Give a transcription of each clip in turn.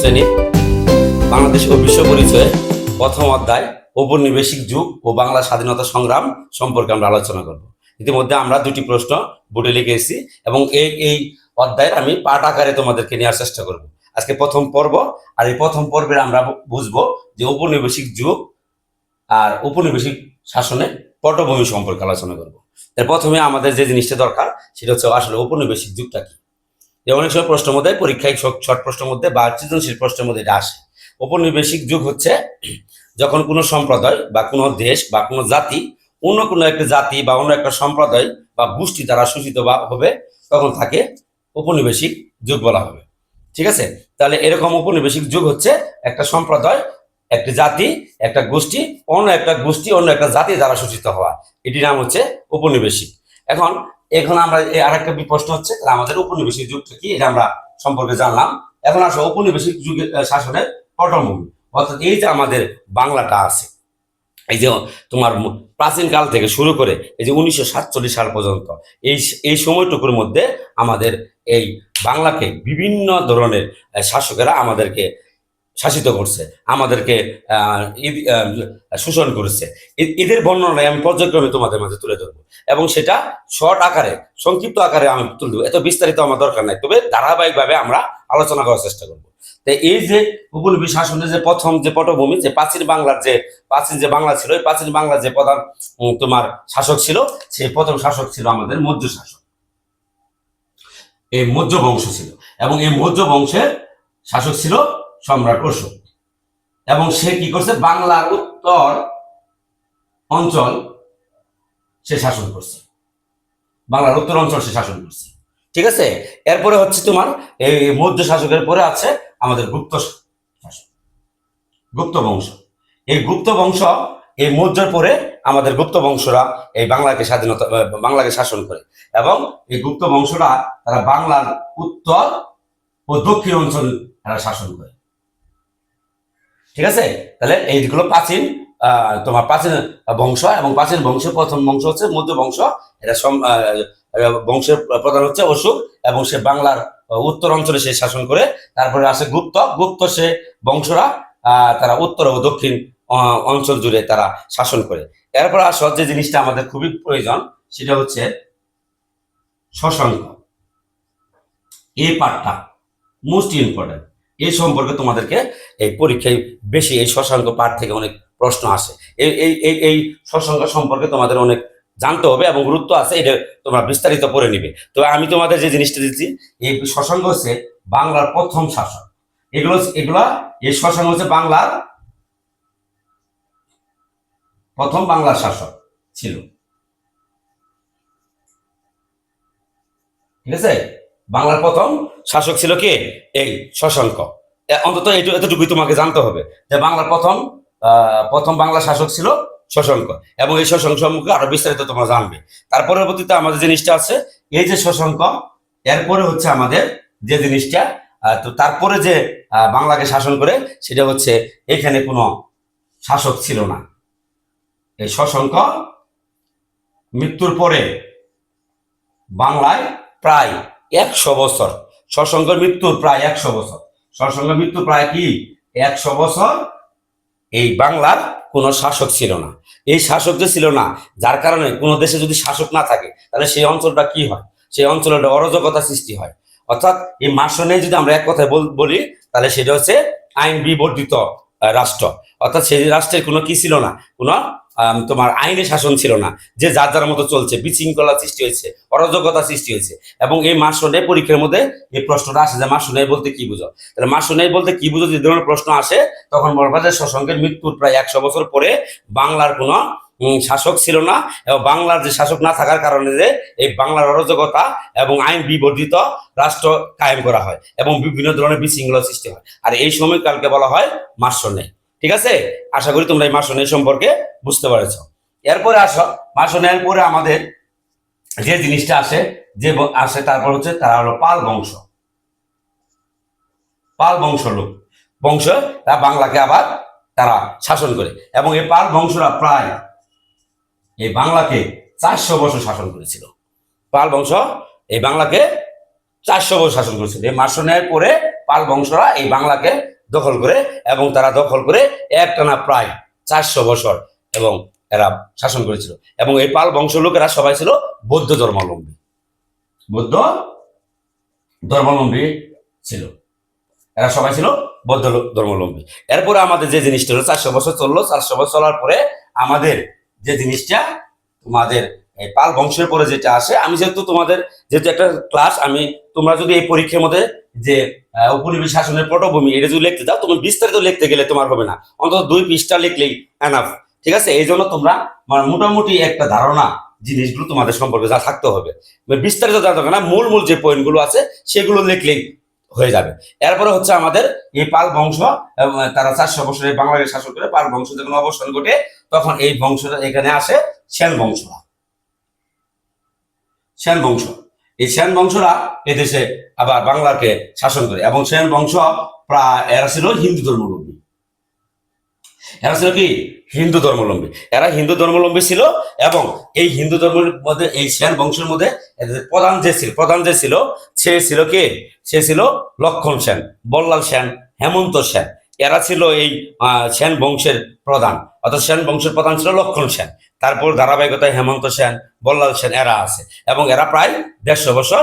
শ্রেণী বাংলাদেশ ও বিশ্ব পরিচয়ে প্রথম অধ্যায় ঔপনিবেশিক যুগ ও বাংলা স্বাধীনতা সংগ্রাম সম্পর্কে আমরা আলোচনা করব। ইতিমধ্যে আমরা দুটি প্রশ্ন বোর্ডে লিখে এসেছি এবং এই অধ্যায়ের আমি পাঠ আকারে তোমাদেরকে নেওয়ার চেষ্টা করব। আজকে প্রথম পর্ব, আর এই প্রথম পর্বে আমরা বুঝবো যে ঔপনিবেশিক যুগ আর ঔপনিবেশিক শাসনের পটভূমি সম্পর্কে আলোচনা করব। এর প্রথমে আমাদের যে জিনিসটা দরকার সেটা হচ্ছে আসলে ঔপনিবেশিক যুগটা কি। অনেক সময় প্রশ্নের মধ্যে পরীক্ষায় শর্ট প্রশ্নের মধ্যে বা সৃজনশীল প্রশ্নের মধ্যে এটা আসে। ঔপনিবেশিক যুগ হচ্ছে যখন কোনো সম্প্রদায় বা কোনো দেশ বা কোনো জাতি অন্য কোনো একটা জাতি বা অন্য একটা সম্প্রদায় বা গোষ্ঠী দ্বারা শোষিত বা হবে, তখন তাকে ঔপনিবেশিক যুগ বলা হবে। ঠিক আছে, তাহলে এরকম ঔপনিবেশিক যুগ হচ্ছে একটা সম্প্রদায়, একটা জাতি, একটা গোষ্ঠী অন্য একটা জাতি দ্বারা শোষিত হওয়া, এটির নাম হচ্ছে ঔপনিবেশিক। এখন আমরা আর একটা প্রশ্ন হচ্ছে আমাদের ঔপনিবেশিক যুগটা কি, এটা আমরা সম্পর্কে জানলাম। এখন আসো ঔপনিবেশিক যুগের শাসনের পটভূমি, অর্থাৎ এই যে আমাদের বাংলাটা আছে, এই যে তোমার প্রাচীন কাল থেকে শুরু করে এই যে 1947 সাল পর্যন্ত এই সময়টুকুর মধ্যে আমাদের এই বাংলাকে বিভিন্ন ধরনের শাসকেরা আমাদেরকে শাসিত করছে, আমাদেরকে শোষণ করেছে। এদের বর্ণনা আমি পর্যায়ক্রমে তোমাদের মাঝে তুলে ধরবো এবং সেটা শর্ট আকারে, সংক্ষিপ্ত আকারে আমি তুলে দেবো। এত বিস্তারিত আমার দরকার নাই, তবে ধারাবাহিকভাবে আমরা আলোচনা করার চেষ্টা করবো। তাই এই যে ঔপনিবেশিক শাসনের যে প্রথম যে পটভূমি, যে প্রাচীন যে বাংলা ছিল, এই প্রাচীন বাংলার যে প্রধান তোমার শাসক ছিল, সেই প্রথম শাসক ছিল আমাদের মৌর্য শাসক। এই মৌর্য বংশ ছিল এবং এই মৌর্য বংশের শাসক ছিল সম্রাট অশোক। এবং সে কি করছে, বাংলার উত্তর অঞ্চল সে শাসন করছে, বাংলার উত্তর অঞ্চল সে শাসন করছে। ঠিক আছে, এরপরে হচ্ছে তোমার এই মৌর্য শাসকের পরে আছে আমাদের গুপ্ত শাসক, গুপ্ত বংশ। এই গুপ্ত বংশ, এই মৌর্যের পরে আমাদের গুপ্ত বংশরা এই বাংলাকে শাসন করে এবং এই গুপ্ত বংশরা তারা বাংলার উত্তর ও দক্ষিণ অঞ্চল তারা শাসন করে। ঠিক আছে, তাহলে এইগুলো প্রাচীন তোমার প্রাচীন বংশ এবং প্রাচীন বংশের প্রথম বংশ হচ্ছে মৌর্য বংশ। এটা বংশের প্রধান হচ্ছে অশোক এবং সে বাংলার উত্তর অঞ্চলে সে শাসন করে। তারপরে আসে গুপ্ত সে বংশরা তারা উত্তর ও দক্ষিণ অঞ্চল জুড়ে তারা শাসন করে। এরপর আসো যে জিনিসটা আমাদের খুবই প্রয়োজন, সেটা হচ্ছে শশাঙ্ক। এই পাঠটা মোস্ট ইম্পর্টেন্ট। এই সম্পর্কে তোমাদেরকে এই পরীক্ষায় বেশি এই শশাঙ্ক পাঠ থেকে অনেক প্রশ্ন আসে। এই শশাঙ্ক সম্পর্কে তোমাদের অনেক জানতে হবে এবং গুরুত্ব আছে, এটা তোমরা বিস্তারিত পড়ে নিবে। তো আমি তোমাদের যে জিনিসটা দিচ্ছি, এই শশাঙ্ক হচ্ছে বাংলার প্রথম শাসক। এই শশাঙ্ক হচ্ছে বাংলার প্রথম বাংলার শাসক ছিল। ঠিক আছে, বাংলার প্রথম শাসক ছিল কে? এই শশাঙ্ক। অন্তত এতটুকুই তোমাকে জানতে হবে যে বাংলার প্রথম বাংলা শাসক ছিল শশাঙ্ক এবং এই শশাঙ্ক সম্পর্কে আরো বিস্তারিত তোমরা জানবে। তার পরবর্তীতে আমাদের জিনিসটা আছে এই যে শশাঙ্ক, এরপরে হচ্ছে আমাদের যে জিনিসটা, তো তারপরে যে বাংলাকে শাসন করে সেটা হচ্ছে এখানে কোনো শাসক ছিল না। এই শশাঙ্ক মৃত্যুর পরে বাংলায় প্রায় 100 বছর, শশাঙ্কের মৃত্যুর প্রায় 100 বছর, শশাঙ্কের মৃত্যু প্রায় কি 100 বছর এই বাংলার কোনো শাসক ছিল না। এই শাসক যে ছিল না, যার কারণে কোনো দেশে যদি শাসক না থাকে তাহলে সেই অঞ্চলটা কি হয়, সেই অঞ্চলে অরাজকতা সৃষ্টি হয়। অর্থাৎ এই মাসনে যদি আমরা এক কথায় বলি তাহলে সেটা হচ্ছে আইন বিবর্তিত রাষ্ট্র। অর্থাৎ সেই রাষ্ট্রের কোনো কি ছিল না, কোনো তোমার আইনে শাসন ছিল না, যে যার যার মতো চলছে, বিশৃঙ্খলা সৃষ্টি হয়েছে, অরাজকতা সৃষ্টি হয়েছে। এবং এই মাসনে পরীক্ষার মধ্যে এই প্রশ্নটা আসে যে মাসনে বলতে কি বুঝো। তাহলে মাসনে বলতে কি বুঝো যে ধরনের প্রশ্ন আসে, তখন বলবা যে শশাঙ্কের মৃত্যুর প্রায় 100 বছর পরে বাংলার কোনো শাসক ছিল না এবং বাংলার যে শাসক না থাকার কারণে যে এই বাংলার অরাজকতা এবং আইন বিবর্তিত রাষ্ট্র কায়েম করা হয় এবং বিভিন্ন ধরনের বিশৃঙ্খলা সৃষ্টি হয়। আর এই সময়কালকে বলা হয় মাসনে। ঠিক আছে, আশা করি তোমরা এই মাসনে সম্পর্কে বুঝতে পেরেছ। এরপরে আসো, মাসনের পরে আমাদের যে জিনিসটা আসে তারপর হচ্ছে তারা হলো পাল বংশ। পাল বংশ তারা বাংলাকে আবার তারা শাসন করে এবং এই পাল বংশরা প্রায় এই বাংলাকে 400 বছর শাসন করেছিল। পাল বংশ এই বাংলাকে 400 বছর শাসন করেছিল। এই মাসনের পরে পাল বংশরা এই বাংলাকে দখল করে, এবং তারা দখল করে একটানা প্রায় 400 বছর এবং এরা শাসন করেছিল। এবং এই পাল বংশ লোকেরা সবাই ছিল বৌদ্ধ ধর্মাবলম্বী, বৌদ্ধ ধর্মাবলম্বী ছিল, এরা সবাই ছিল বৌদ্ধ ধর্মাবলম্বী। এরপরে আমাদের যে জিনিসটা হলো 400 বছর চললো, 400 বছর চলার পরে আমাদের যে জিনিসটা তোমাদের এই পাল বংশের পরে যেটা আসে, আমি যেহেতু একটা ক্লাস, তোমরা যদি এই পরীক্ষার মধ্যে যে উপনিবেশ শাসনের পটভূমি এটা যদি লিখতে যাও, তুমি বিস্তারিত লিখতে গেলে তোমার হবে না, অন্তত 2 পৃষ্ঠা লিখলেই এনাফ। ঠিক আছে, এই জন্য তোমরা মোটামুটি একটা ধারণা জিনিসগুলো তোমাদের সম্পর্কে যা থাকতে হবে, বিস্তারিত জানতে হবে না, মূল যে পয়েন্টগুলো আছে সেগুলো লিখলেই হয়ে যাবে। এরপরে হচ্ছে আমাদের এই পাল বংশ, তারা 400 বছরে বাংলাদেশ শাসন করে, পাল বংশ যখন অবসান ঘটে তখন এই বংশটা এখানে আসে সেন বংশ। সেন বংশ, এই সেন বংশরা এদেশে আবার বাংলাকে শাসন করে, এবং সেন বংশ প্রায় এরা ছিল হিন্দু ধর্মাবলম্বী। এরা ছিল কি হিন্দু ধর্মাবলম্বী, এরা হিন্দু ধর্মাবলম্বী ছিল। এবং এই হিন্দু ধর্মের মধ্যে এই সেন বংশের মধ্যে প্রধান যে ছিল সে ছিল কে, সে ছিল লক্ষণ সেন, বল্লাল সেন, হেমন্ত সেন। এরা ছিল এই সেন বংশের প্রধান, অর্থাৎ সেন বংশের প্রধান ছিল লক্ষণ সেন। তারপর ধারাবাহিকতায় হেমন্ত সেন, বল্লাল সেন এরা আছে, এবং এরা প্রায় 150 বছর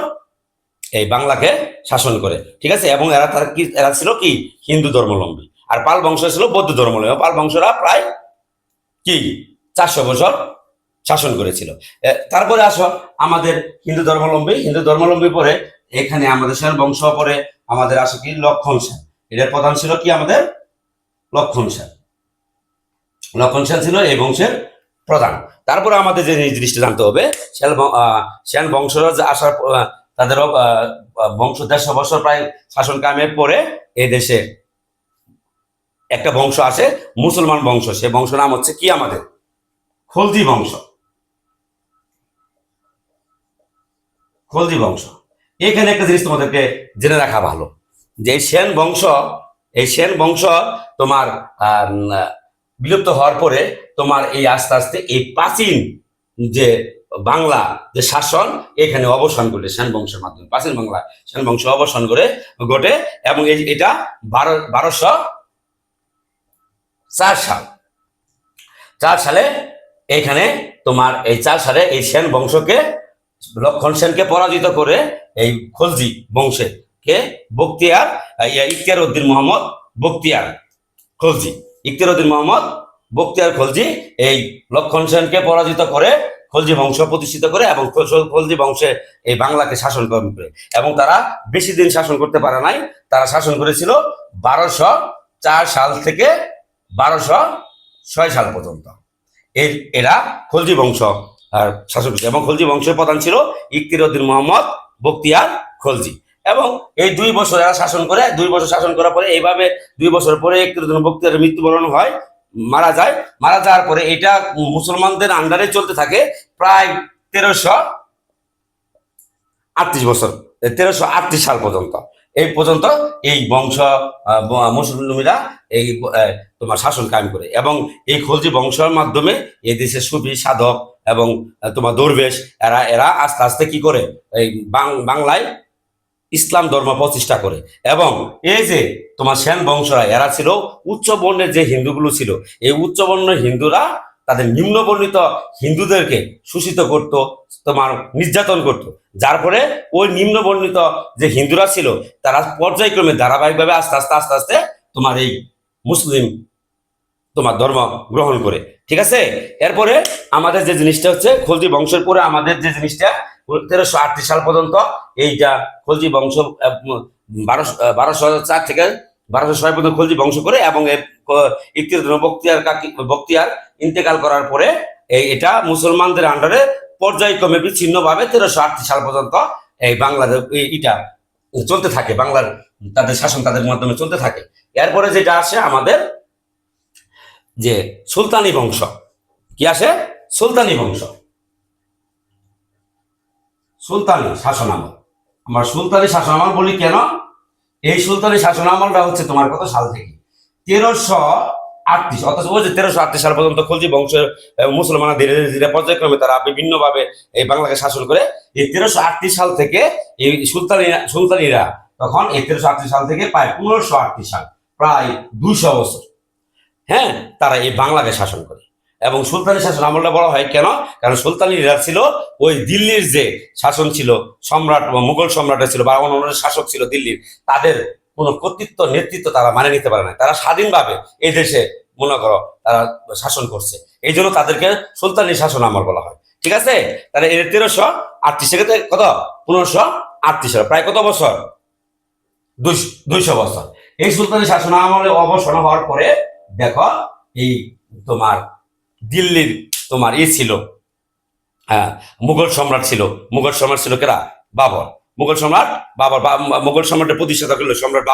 এই বাংলাকে শাসন করে। ঠিক আছে, এবং এরা ছিল কি হিন্দু ধর্মাবলম্বী, আর পাল বংশ ছিল বৌদ্ধ ধর্মাবলম্বী। পাল বংশরা প্রায় কি 400 বছর শাসন করেছিল। তারপরে আসো আমাদের হিন্দু ধর্মাবলম্বী পরে এখানে আমাদের সেন বংশ পরে আমাদের আসে কি লক্ষণ সেন। এটার প্রধান ছিল কি আমাদের লক্ষণ সেন ছিল এই বংশের প্রধান। তারপরে আমাদের যে জিনিসটা জানতে হবে, সেন বংশরা আসার তাদের বংশ 150 বছর প্রায় শাসন কায়েমের পরে এই দেশে একটা বংশ আসে, মুসলমান বংশ। সে বংশ নাম হচ্ছে কি আমাদের খলজি বংশ। এখানে একটা জিনিস তোমাদেরকে জেনে রাখা ভালো, যে এই সেন বংশ তোমার বিলুপ্ত হওয়ার পরে তোমার এই আস্তে আস্তে এই প্রাচীন যে বাংলা যে শাসন এখানে অবসান করে সেন বংশের মাধ্যমে, প্রাচীন বাংলা সেন বংশ অবসান করে ঘটে। এবং এটা 1204 সালে এখানে তোমার এই 4 সালে এই সেন বংশকে লক্ষণ সেনকে পরাজিত করে এই খলজি বংশে কে ইখতিয়ার উদ্দিন মোহাম্মদ বখতিয়ার খলজি এই লক্ষণ সেনকে পরাজিত করে খলজি বংশ প্রতিষ্ঠিত করে, এবং খলজি বংশে এই বাংলাকে শাসন করে। এবং তারা বেশি দিন শাসন করতে পারে নাই, তারা শাসন করেছিল 1204 সাল থেকে 1206 সাল পর্যন্ত। এরা খলজি বংশ আর শাসন করছে, এবং খলজি বংশের প্রধান ছিল ইখতিয়ার উদ্দিন মোহাম্মদ বখতিয়ার খলজি। এবং এই 2 বছর এরা শাসন করে, 2 বছর শাসন করার পরে এইভাবে 2 বছর পরে ইখতিয়ার উদ্দিন বখতিয়ারের মৃত্যুবরণ হয়, মারা যাওয়ার পরে এটা মুসলমানদের আন্ডারে চলতে থাকে প্রায় 1338 বছর, 1338 সাল পর্যন্ত। এই পর্যন্ত এই বংশ মুসলিমরা এই তোমার শাসন কায়েম করে। এবং এই খলজি বংশের মাধ্যমে এই দেশের সুফি সাধক এবং তোমার দরবেশ এরা আস্তে আস্তে কি করে এই বাংলায় ইসলাম ধর্ম প্রতিষ্ঠা করে। এবং এই যে তোমার সেন বংশরা এরা ছিল উচ্চ বর্ণের যে হিন্দুগুলো ছিল, এই উচ্চ বর্ণের হিন্দুরা তাদের নিম্নবর্ণিত হিন্দুদেরকে শোষিত করত, তোমার নির্যাতন করত। যার ফলে ওই নিম্নবর্ণিত যে হিন্দুরা ছিল তারা পর্যায়ক্রমে ধারাবাহিকভাবে আস্তে আস্তে তোমার এই মুসলিম তোমার ধর্ম গ্রহণ করে। ঠিক আছে, এরপরে আমাদের যে জিনিসটা হচ্ছে খলজি বংশের পরে আমাদের যে জিনিসটা 1338 সাল পর্যন্ত এইটা খলজি বংশ 1204 থেকে 1206 পর্যন্ত খলজি বংশ করে। এবং ইখতিয়ার বখতিয়ার ইন্তেকাল করার পরে এটা মুসলমানদের আন্ডারে পর্যায়ক্রমে বিচ্ছিন্নভাবে 1338 সাল পর্যন্ত এই বাংলাদেশ এটা চলতে থাকে, বাংলার তাদের শাসন তাদের মাধ্যমে চলতে থাকে। এরপরে যেটা আসে আমাদের যে সুলতানি বংশ, কি আসে সুলতানি বংশ, সুলতানি শাসনামল। আমরা সুলতানি শাসনামল বলি কেন? এই সুলতানি শাসনামলটা হচ্ছে তোমার কত সাল থেকে 1338, অথচ ওই যে 1338 সাল পর্যন্ত খলজি বংশের মুসলমানরা ধীরে ধীরে পর্যায়ক্রমে তারা বিভিন্নভাবে এই বাংলাকে শাসন করে। এই 1338 সাল থেকে এই সুলতানিরা তখন এই 1338 সাল থেকে প্রায় 1538 সাল প্রায় 200 বছর, হ্যাঁ, তারা এই বাংলাকে শাসন করে। এবং সুলতানি শাসন আমলটা বলা হয় কেন? কারণ সুলতানিরা ছিল ওই দিল্লির যে শাসন ছিল, সম্রাট বা মুঘল সম্রাট ছিল বা অন্যান্য শাসক ছিল দিল্লির, তাদের কোনো কর্তৃত্ব নেতৃত্ব তারা মানে নিতে পারে না। তারা স্বাধীনভাবে এই দেশে মনে করো তারা শাসন করছে, এই জন্য তাদেরকে সুলতানি শাসন আমল বলা হয়। ঠিক আছে, তাহলে এর 1338 থেকে কত 1538 সাল, প্রায় কত বছর? 200 বছর। এই সুলতানি শাসন আমলে অবসান হওয়ার পরে দেখো এই তোমার দিল্লির তোমার ছিল, হ্যাঁ, মুঘল সম্রাট ছিল। মুঘল সম্রাট ছিল কেরা? বাবর। মুঘল সম্রাট বাবর, মুঘল সম্রাটের প্রতিষ্ঠাতা হলো সম্রাট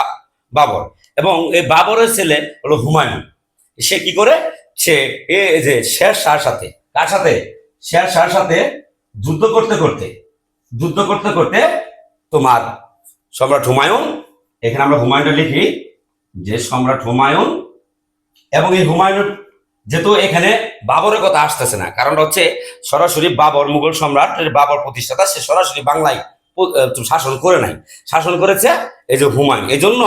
বাবর। এবং এই বাবরের ছেলে হলো হুমায়ুন। সে কি করে? সে এই যে শের শাহর সাথে, কার সাথে? শের শাহর সাথে যুদ্ধ করতে করতে তোমার সম্রাট হুমায়ুন, এখানে আমরা হুমায়ুনটা লিখি যে সম্রাট হুমায়ুন। এবং এই হুমায়ুন যেহেতু এখানে বাবরের কথা আসতেছে না, কারণ হচ্ছে সরাসরি বাবর, মুঘল সম্রাট বাবর প্রতিষ্ঠাতা, সে সরাসরি বাংলায় শাসন করে নাই, শাসন করেছে এই যে হুমায়ুন। এই জন্য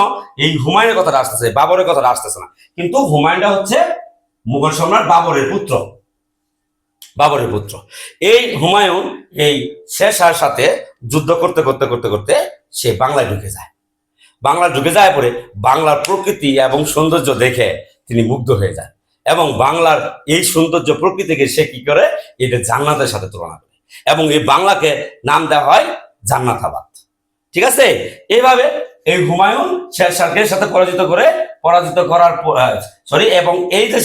এই হুমায়ুনের কথাটা আসতেছে, বাবরের কথাটা আসতেছে না। কিন্তু হুমায়ুনটা হচ্ছে মুঘল সম্রাট বাবরের পুত্র। এই হুমায়ুন এই শের শাহর সাথে যুদ্ধ করতে সে বাংলায় ঢুকে যায়। পরে বাংলার প্রকৃতি এবং সৌন্দর্য দেখে তিনি মুগ্ধ হয়ে যায়, এবং বাংলার এই সৌন্দর্য প্রকৃতিকে সে কি করে? এটা জান্নাতের সাথে তুলনা করে, এবং এই বাংলাকে নাম দেওয়া হয় জান্নাতাবাদ। ঠিক আছে, এইভাবে এই হুমায়ুন শের শাহর সাথে পরাজিত করার এবং এই যে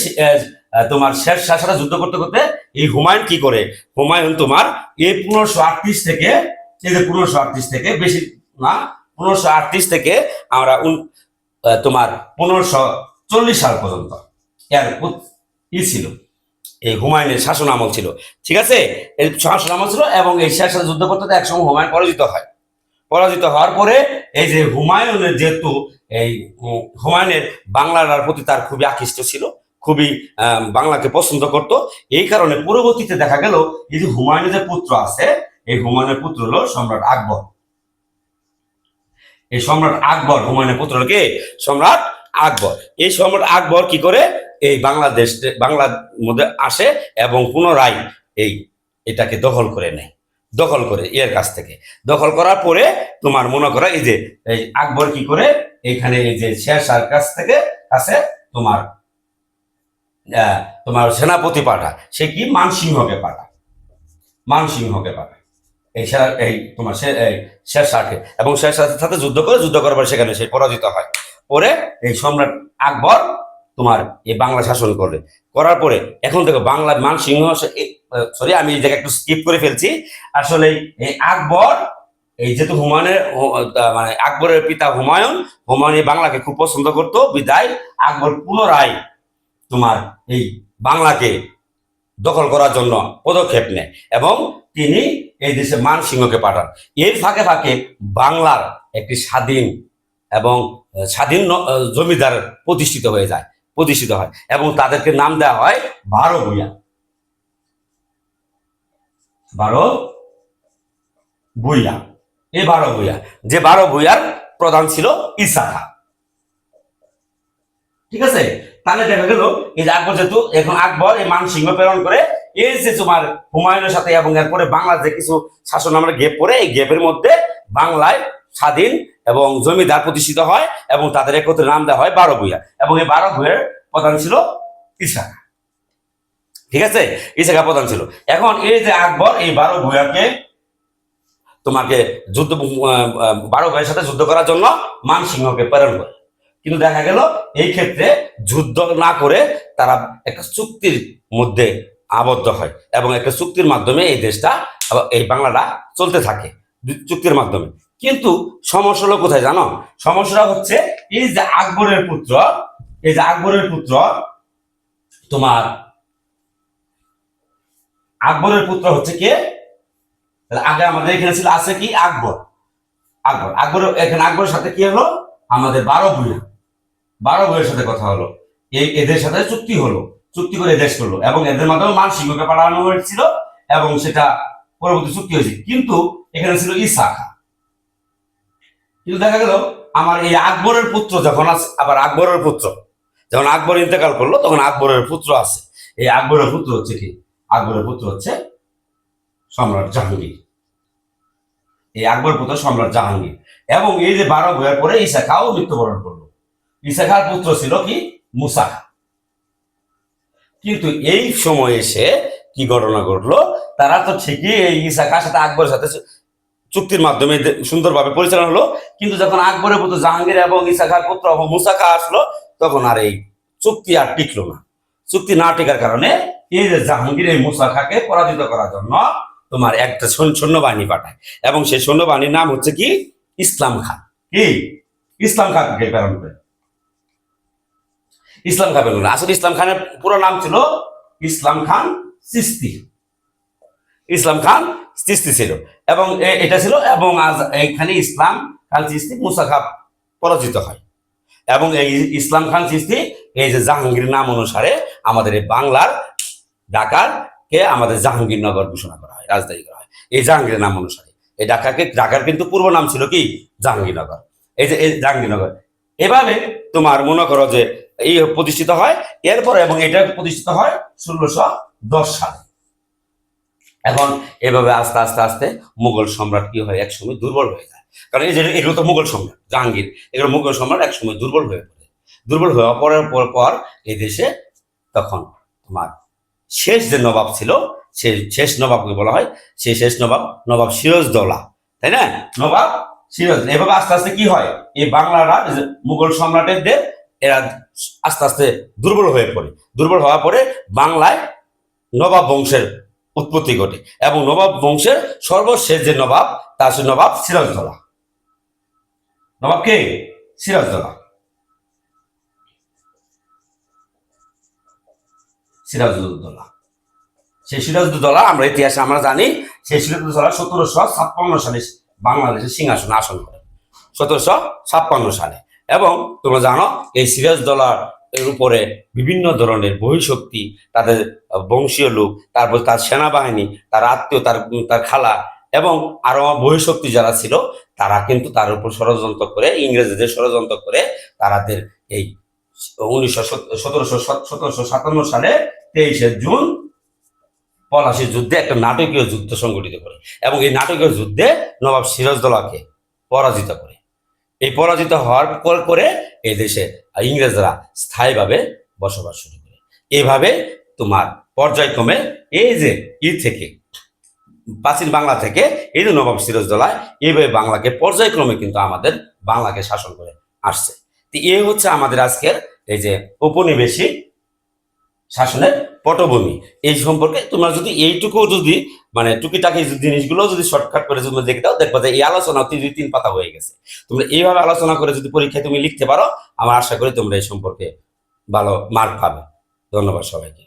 তোমার শের শাহর সাথে যুদ্ধ করতে এই হুমায়ুন কি করে? হুমায়ুন তোমার এই 1538 থেকে, এই যে 1538 থেকে, বেশি না, 1538 থেকে আমরা তোমার 1540 সাল পর্যন্ত এর ছিল এই হুমায়ুনের শাসন আমল ছিল। ঠিক আছে, এই শাসন আমল ছিল, এবং এই শের সাথে যুদ্ধ করতে একসময় হুমায়ুন পরাজিত হওয়ার পরে এই যে হুমায়ুনের, যেহেতু এই হুমায়ুনের বাংলার প্রতি তার খুবই আকৃষ্ট ছিল, খুবই বাংলাকে পছন্দ করত। এই কারণে পরবর্তীতে দেখা গেল এই যে হুমায়ুনের যে পুত্র আছে, এই হুমায়ুনের পুত্র হলো সম্রাট আকবর। এই সম্রাট আকবর, হুমায়ুনের পুত্র কে? সম্রাট আকবর। এই সম্রাট আকবর কি করে? এই বাংলার মধ্যে আসে এবং পুনরায় এটাকে দখল করে এর কাছ থেকে। দখল করার পরে তোমার মনে করা এই যে এই আকবর কি করে? এখানে এই যে শের শাহর কাছ থেকে আছে তোমার সেনাপতি পাঠায়। সে কি? মানসিংহকে পাঠায়। এই তোমার শের শাহকে, এবং শের শাহের সাথে যুদ্ধ করার পরে সেখানে সে পরাজিত হয়। পরে এই সম্রাট আকবর তোমার এই বাংলা শাসন করার পরে এখন দেখো বাংলার মানসিংহ, আমি এই জায়গায় একটু স্কিপ করে ফেলছি। আসলে এই আকবর, এই যেহেতু হুমায়ুনের মানে আকবরের পিতা হুমায়ুন এই বাংলাকে খুব পছন্দ করতো, বিদায় আকবর পুনরায় তোমার এই বাংলাকে দখল করার জন্য পদক্ষেপ নেয়, এবং তিনি এই দেশে মানসিংহকে পাঠান। এর ফাঁকে বাংলার একটি স্বাধীন জমিদার প্রতিষ্ঠিত হয়, এবং তাদেরকে নাম দেওয়া হয় 12 ভূঁইয়া। 12 ভূঁইয়া। এই 12 ভূঁইয়া, যে 12 ভূঁইয়ার প্রধান ছিল ঈসা খাঁ। ঠিক আছে, তাহলে দেখা গেল এই যে আকবর, যেহেতু এখন আকবর এই মানসিংহ প্রেরণ করে এই যে তোমার হুমায়ুনের সাথে, এবং এরপরে বাংলার যে কিছু শাসন আমরা গ্যাপ পড়ে, এই গ্যাপের মধ্যে বাংলায় স্বাধীন এবং জমিদার প্রতিষ্ঠিত হয়, এবং তাদের একত্রে নাম দেওয়া হয় 12 ভূঁইয়া, এবং এই 12 ভূঁইয়ার প্রধান ছিল ঈসা খাঁ। ঠিক আছে, ঈসা খাঁ প্রধান ছিল। এখন এই যে আকবর এই 12 ভূঁইয়াকে তোমাকে 12 ভূঁইয়ার সাথে যুদ্ধ করার জন্য মানসিংহকে প্রেরণ করে, কিন্তু দেখা গেল এই ক্ষেত্রে যুদ্ধ না করে তারা একটা চুক্তির মধ্যে আবদ্ধ হয়, এবং একটা চুক্তির মাধ্যমে এই দেশটা, এই বাংলাটা চলতে থাকে চুক্তির মাধ্যমে। কিন্তু সমস্যা হলো কোথায় জানো? সমস্যাটা হচ্ছে এই যে আকবরের পুত্র তোমার আকবরের পুত্র হচ্ছে কে? আগে আমাদের এখানে ছিল আছে কি? আকবর এখানে আকবরের সাথে কি হলো? আমাদের 12 ভূঁইয়ার সাথে কথা হলো, এদের সাথে চুক্তি করে দেশ করলো, এবং এদের মাধ্যমে মানসিংহকে পাঠানো হয়েছিল, এবং সেটা পরবর্তী চুক্তি হয়েছে। কিন্তু এখানে ছিল ঈসা খাঁ। কিন্তু দেখা গেল আমার এই আকবরের পুত্র যখন আছে, আবার আকবরের পুত্র যখন আকবর ইন্তেকাল করলো তখন আকবরের পুত্র আছে। এই আকবরের পুত্র হচ্ছে কি? আকবরের পুত্র হচ্ছে সম্রাট জাহাঙ্গীর। এই আকবর পুত্র সম্রাট জাহাঙ্গীর। এবং এই যে 12 বছর পরে ঈসা খাও মৃত্যুবরণ করলো। ঈসা খার পুত্র ছিল কি? মুসা খা। কিন্তু এই সময় এসে কি ঘটনা ঘটলো, তারা তো ঠিকই এই ঈসা খার সাথে আকবরের সাথে চুক্তির মাধ্যমে সুন্দরভাবে পরিচালনা হলো, কিন্তু যখন আকবরের পুত্র জাহাঙ্গীর এবং ঈসা খার পুত্র মুসা খা আসলো তখন আর এই চুক্তি আর টিকলো না। চুক্তি না টিকার কারণে এই যে জাহাঙ্গীর এই মুসা খাকে পরাজিত করার জন্য তোমার একটা সৈন্যবাহিনী পাঠায়, এবং সেই সৈন্যবাহিনীর নাম হচ্ছে কি? ইসলাম খান। কি? ইসলাম খানকে প্রেরণ করে। ইসলাম খান প্রেরণ করে। আসলে ইসলাম খানের পুরো নাম ছিল ইসলাম খান চিশতি। ইসলাম খান চিশতি ছিল, এবং এটা ছিল, এবং আজ এইখানে ইসলাম খান চিশতি মুসা খা পরাজিত হয়। এবং এই ইসলাম খান চিশতি এই যে জাহাঙ্গীর নাম অনুসারে আমাদের এই বাংলার ঢাকার কে আমাদের জাহাঙ্গীরনগর ঘোষণা করা হয়, রাজধানী করা হয় এই জাহাঙ্গীরের নাম অনুসারে। এই ঢাকার কিন্তু পূর্ব নাম ছিল কি? জাহাঙ্গীরনগর। এই যে এই জাহাঙ্গীরনগর এভাবে তোমার মনে করো যে এই প্রতিষ্ঠিত হয়। এরপরে এবং এটা প্রতিষ্ঠিত হয় 1610 সালে। এখন এভাবে আস্তে আস্তে আস্তে মুঘল সম্রাট কি হয়, একসময় দুর্বল হয়ে যায়। কারণ এই যে এগুলো তো মুঘল সম্রাট জাহাঙ্গীর, এগুলো মুঘল সম্রাট একসময় দুর্বল হয়ে পড়ে। দুর্বল হওয়ার পর এই দেশে তখন তোমার শেষ যে নবাব ছিল, সেই শেষ নবাবকে বলা হয়, সেই শেষ নবাব সিরাজদৌলা, তাই না? নবাব সিরাজ। এভাবে আস্তে আস্তে কি হয়, এই বাংলারা মুঘল সম্রাটের এরা আস্তে আস্তে দুর্বল হয়ে পড়ে। দুর্বল হওয়ার পরে বাংলায় নবাব বংশের উৎপত্তি ঘটে, এবং নবাব বংশের সর্বশেষ যে নবাব তা হচ্ছে নবাব সিরাজদৌলা। নবাব কে? সিরাজদৌলা। সিরাজউদ্দৌলা। সেই সিরাজউদ্দৌলা আমরা ইতিহাসে আমরা জানি, সেই সিরাজউদ্দৌলা 1756 সালে বাংলাদেশের সিংহাসন আসন করে, 1756 সালে। এবং তোমরা জানো এই সিরাজউদ্দৌলার এর উপরে বিভিন্ন ধরনের বহিঃশক্তি, তাদের বংশীয় লোক, তারপর তার সেনাবাহিনী, তার আত্মীয়, তার খালা এবং আরো বহিঃশক্তি যারা ছিল, তারা কিন্তু তার উপর ষড়যন্ত্র করে, ইংরেজদের ষড়যন্ত্র করে তাদের এই 1757 সালে 23শে জুন পলাশী যুদ্ধে একটা নাটকীয় যুদ্ধ সংগঠিত করে, এবং এই নাটকীয় যুদ্ধে নবাব সিরাজদৌলাকে পরাজিত করে। এই পরাজিত হওয়ার পর করে এই দেশে ইংরেজরা স্থায়ীভাবে বসবাস শুরু করে। এইভাবে তোমার পর্যায়ক্রমে এই যে থেকে প্রাচীন বাংলা থেকে এই যে নবাব সিরাজদৌলা এইভাবে বাংলাকে পর্যায়ক্রমে কিন্তু আমাদের বাংলাকে শাসন করে আসছে। তো এই হচ্ছে আমাদের আজকের এই যে উপনিবেশিক শাসনের পটভূমি। এই সম্পর্কে তোমরা যদি এইটুকু যদি মানে টুকিটাকি জিনিসগুলো যদি শর্টকাট করে যদি দেখে দাও, দেখবো যে এই আলোচনা 2-3 পাতা হয়ে গেছে। তোমরা এইভাবে আলোচনা করে যদি পরীক্ষায় তুমি লিখতে পারো, আমার আশা করি তোমরা এই সম্পর্কে ভালো মার্ক পাবে। ধন্যবাদ সবাইকে।